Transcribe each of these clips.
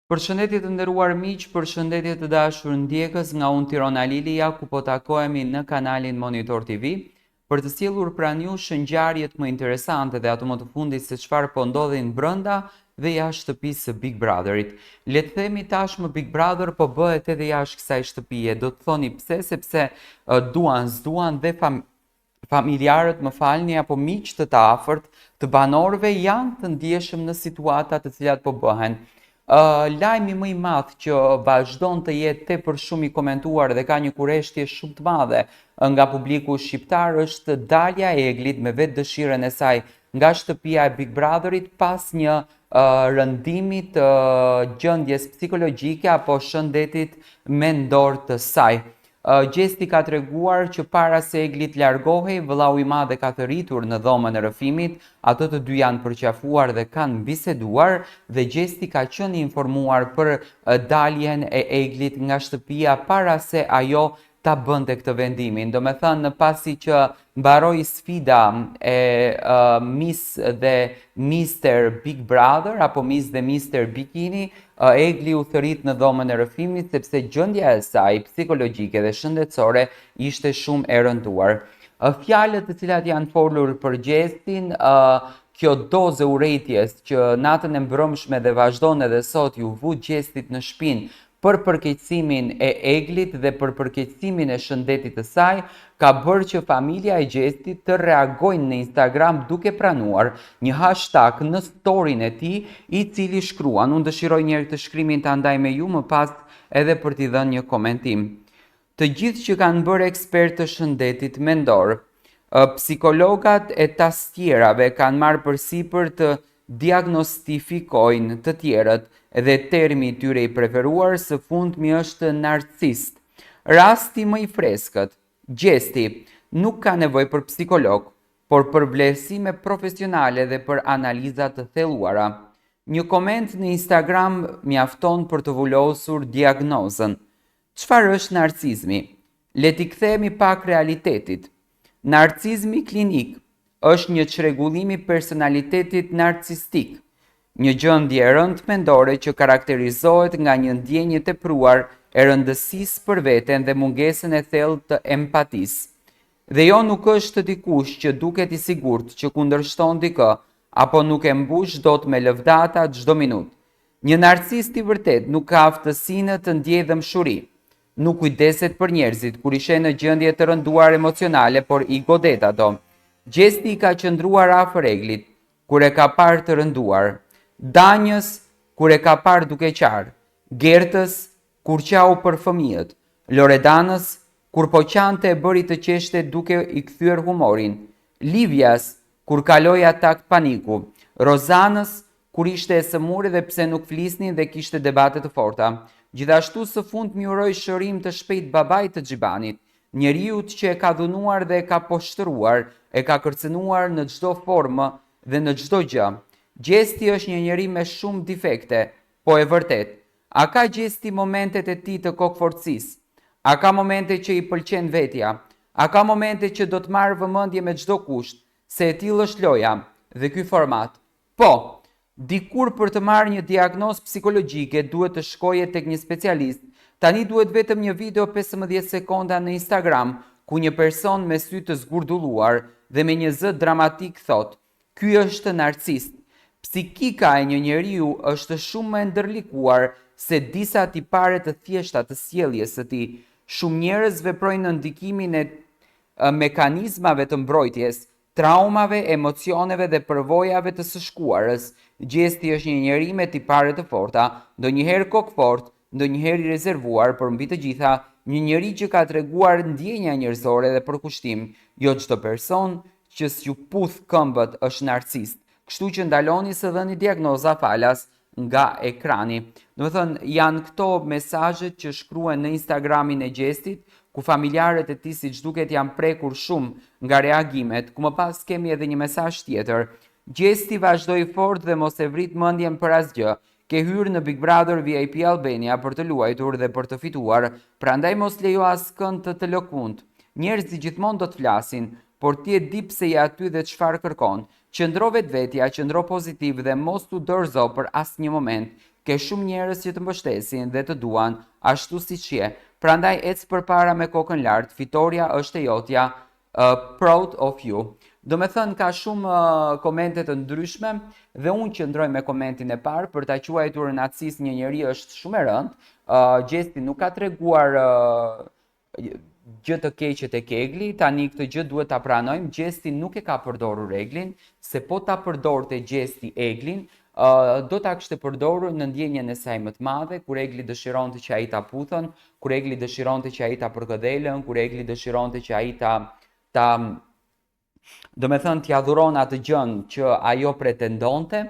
Përshëndetje të nderuar miq, përshëndetje të dashur ndjekës nga unë Tirona Lilia, ku po takohemi në kanalin Monitor TV, për të sjellur pranë jush ngjarjet më interesante dhe ato më të fundit se çfarë po ndodhin brenda dhe jashtë shtëpisë së Big Brotherit. Le të themi tashmë Big Brother po bëhet edhe jashtë kësaj shtëpie. Do të thoni pse? Sepse s'duan dhe familjarët, më falni, apo miqtë të afërt të banorëve janë të ndjeshëm në situata të cilat po bëhen. Lajmi më i madh që vazhdon të jetë tepër shumë i komentuar dhe ka një kurreshtje shumë të madhe nga publiku shqiptar është dalja e Eglit me vetë dëshirën e saj nga shtëpia e Big Brotherit pas një rëndimi të gjendjes psikologjike apo shëndetit mendor të saj. Gjesti ka treguar që para se Egli të largohej, vëllau i madh ka të rritur në dhomën e rrëfimit, ato të dy janë përqafuar dhe kanë biseduar dhe Gjesti ka qenë informuar për daljen e Eglit nga shtëpia para se ajo ta bënte këtë vendimin. Do me thënë, pasi që mbaroi sfida e Miss dhe Mr. Big Brother apo Miss dhe Mr. Bikini, Egli u thërit në dhomën e rrëfimit sepse gjendja e saj psikologjike dhe shëndetësore ishte shumë e rënduar. Fjalët të cilat janë folur për Gjestin, kjo dozë urrejtjes që natën e mbrëmshme dhe vazhdon edhe sot ju vut Gjestit në shpinë për përkeqësimin e Eglit dhe për përkeqësimin e shëndetit të saj, ka bërë që familja e Gjestit të reagojnë në Instagram duke pranuar një hashtag në storin e tij i cili shkruan, unë dëshiroj njerë të shkrimin të ndaj me ju më pas edhe për t'i dhënë një komentim. Të gjithë që kanë bërë ekspert të shëndetit mendor, psikologat e tastjerave kanë marrë përsipër të diagnostifikojnë të tjerët dhe termi i tyre i preferuar së fundmi është narcist. Rasti më i freskët, Gjesti nuk ka nevojë për psikolog, por për vlerësime profesionale dhe për analiza të thelluara. Një koment në Instagram mjafton për të vullosur diagnozën. Çfarë është narcizmi? Le t'i kthehemi pak realitetit. Narcizmi klinik është një çrregullim i personalitetit narcistik, një gjendje e rëndë mendore që karakterizohet nga një ndjenjë e tepruar e rëndësisë për veten dhe mungesën e thellë të empatisë. Dhe jo nuk është dikush që duket i sigurt që kundërshton dikë apo nuk e mbush dot me lëvdata çdo minutë. Një narcist i vërtet nuk ka aftësinë të ndjejë dëmshuri, nuk kujdeset për njerëzit kur ishe në gjendje të rënduar emocionale, por i godet ato. Gjesti i ka qëndruar afër Eglit kur e ka parë të rënduar, Danjës kur e ka parë duke qarë, Gertës kur qau për fëmijët, Loredanës kur po qante e bëri të qeshte duke i kthyer humorin, Livjas kur kaloi atak paniku, Rozanës kur ishte e sëmurë dhe pse nuk flisnin dhe kishte debate të forta. Gjithashtu së fund mi uroj shërim të shpejt babait të Xhibanit, njeriut që e ka dhunuar dhe e ka poshtëruar, e ka kërcënuar në çdo formë dhe në çdo gjë. Gjesti është një njeri me shumë defekte, po e vërtet. A ka Gjesti momentet e tij të kokforcisë? A ka momente që i pëlqen vetja? A ka momente që do të marrë vëmendje me çdo kusht, se e tillë është loja dhe ky format? Po, dikur për të marrë një diagnozë psikologjike duhet të shkoje tek një specialist. Tani duhet vetëm një video 15 sekonda në Instagram ku një person me sy të zgurdulluar dhe me një zë dramatik thot: "Ky është narcist." Psikika e një njeriu është shumë më e ndërlikuar se disa tipare të thjeshta të sjelljes së tij. Shumë njerëz veprojnë në ndikimin e mekanizmave të mbrojtjes, traumave, emocioneve dhe përvojave të së shkuarës. Gjesti është një njeri me tipare të forta, ndonjëherë kokfort, ndonjëherë i rezervuar, por mbi të gjitha një njeri që ka treguar ndjenja njerëzore dhe përkushtim. Jo çdo person që s'ju puth këmbët është narcist. Kështu që ndaloni së dhëni diagnoza falas nga ekrani. Do të thënë, janë këto mesazhet që shkruen në Instagramin e Gjestit, ku familjarët e tij siç duket janë prekur shumë nga reagimet, ku më pas kemi edhe një mesazh tjetër. Gjesti vazhdoi fort dhe mos e vrit mendjen për asgjë. Ke hyrë në Big Brother VIP Albania për të luajtur dhe për të fituar, prandaj mos lejo askënd të lëkund. Njerëzit gjithmonë do të flasin, por ti e di pse je aty dhe çfarë kërkon. Qëndro vetvetja, qëndro pozitiv dhe mos t'u dorëzo për asnjë moment. Ke shumë njerëz që të mbështesin dhe të duan ashtu siç je. Prandaj ec përpara me kokën lart, fitoria është e jotja. Proud of you. Do me thënë ka shumë komente të ndryshme dhe unë qëndroj me komentin e parë, për ta quajtur nacist një njeri është shumë e rëndë. Gjesti nuk ka treguar gjë të keqe tek Egli, tani këtë gjë duhet ta pranojmë, Gjesti nuk e ka përdorur Eglin, se po ta përdorte Gjesti Eglin, do ta kishte përdorur në ndjenjen e saj më të madhe, kur Egli dëshironte që ai ta puthën, kur Egli dëshironte që ai ta përkëdhelën, kur Egli dëshironte që ai do me thënë t'ja dhuron atë gjën që ajo pretendonte.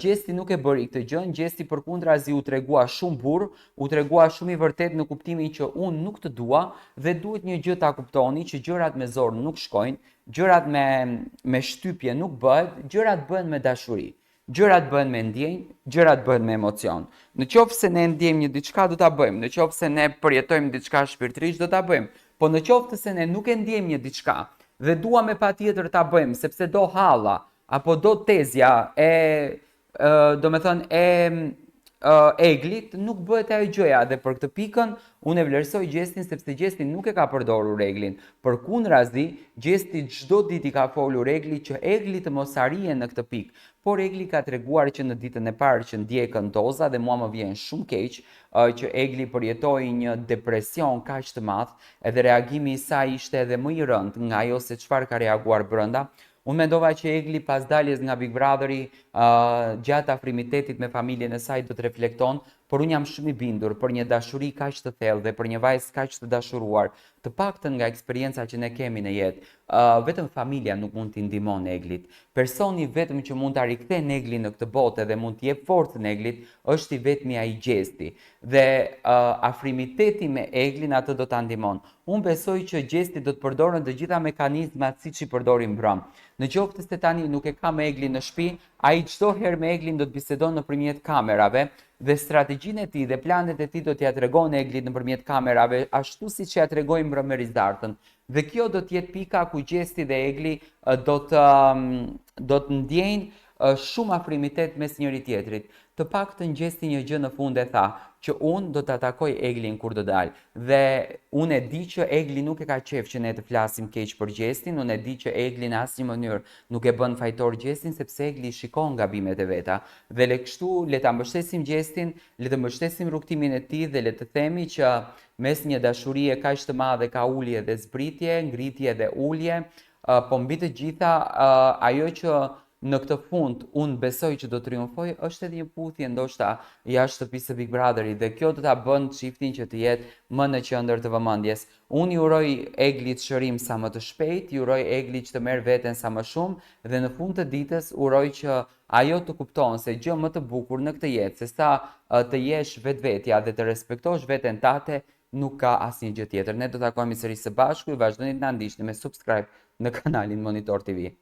Gjesti nuk e bëri këtë gjën, Gjesti përkundrazi u tregua shumë burr, u tregua shumë i vërtet në kuptimin që unë nuk të dua dhe duhet një gjë ta kuptoni që gjërat me zor nuk shkojnë, gjërat me shtypje nuk bëhet, gjërat bëhen me dashuri. Gjërat bëhen me ndjenjë, gjërat bëhen me emocion. Në qoftë se ne ndjejmë një diçka do ta bëjmë, në qoftë se ne përjetojmë diçka shpirtërisht do ta bëjmë, po në qoftë se ne nuk e ndjejmë një diçka dhe duam e patjetër ta bëjmë sepse do halla apo do tezja do me thënë Eglit, nuk bëhet ajo gjëja dhe për këtë pikën unë e vlerësoj Gjestin sepse Gjesti nuk e ka përdorur Eglin. Përkundrazi, Gjesti çdo ditë i ka folur Eglit që Egli të mos arrije në këtë pikë. Por Egli ka treguar që në ditën e parë që ndjekën doza dhe mua më vjen shumë keq që Egli përjetoi një depresion kaq të madh, edhe reagimi i saj ishte edhe më i rëndë nga ajo se çfarë ka reaguar brenda. Unë mendova që Egli pas daljes nga Big Brotheri gjatë afrimitetit me familjen e saj do të reflekton, por unë jam shumë i bindur për një dashuri kaq të thellë dhe për një vajzë kaq të dashuruar, të paktën nga eksperienca që ne kemi në jetë. Vetëm familja nuk mund t'i ndihmon Eglit. Personi vetëm që mund ta rikthen Eglin në këtë botë dhe mund t'i jep forcën Eglit është i vetmi ai Gjesti. Dhe afrimiteti me Eglin atë do ta ndihmon. Unë besoj që Gjesti do të përdorën të gjitha mekanizmat siç i përdorin brëm. Në qoftë se tani nuk e ka me Eglin në shtëpi, ai çdo herë me Eglin do të bisedon nëpërmjet kamerave dhe strategjinë e tij dhe planet e tij do t'ia tregon Eglit nëpërmjet kamerave, ashtu siç ja tregojmë Brëmerizdartën. Dhe kjo do të jetë pika ku Gjesti dhe Egli do të ndjejnë shumë afrimitet mes njëri tjetrit. Të paktën Gjesti një gjë në fund e tha, që unë do të atakoj Eglin kur do dalë. Dhe unë e di që Egli nuk e ka qef që ne të flasim keq për Gjestin, unë e di që Egli në asnjë mënyrë nuk e bën fajtor Gjestin, sepse Egli shikon gabimet e veta. Dhe le kështu, le ta mbështesim Gjestin, le të mbështesim rrugtimin e tij dhe le të themi që mes një dashurie kaq të madhe ka ulje dhe zbritje, ngritje dhe ulje, po mbi të gjitha ajo që në këtë fund unë besoj që do triumfoj është edhe një puthje ndoshta jashtë shtëpisë së Big Brotherit dhe kjo do ta bën çiftin që të jetë më në qendër të vëmendjes. Unë i uroj Eglit shërim sa më të shpejt, i uroj Eglit që të merr veten sa më shumë dhe në fund të ditës uroj që ajo të kupton se gjë më të bukur në këtë jetë se sa të jesh vetvetja dhe të respektosh veten tate nuk ka asnjë gjë tjetër. Ne do të takohemi sërish së bashku, vazhdoni të na ndiqni me subscribe në kanalin Monitor TV.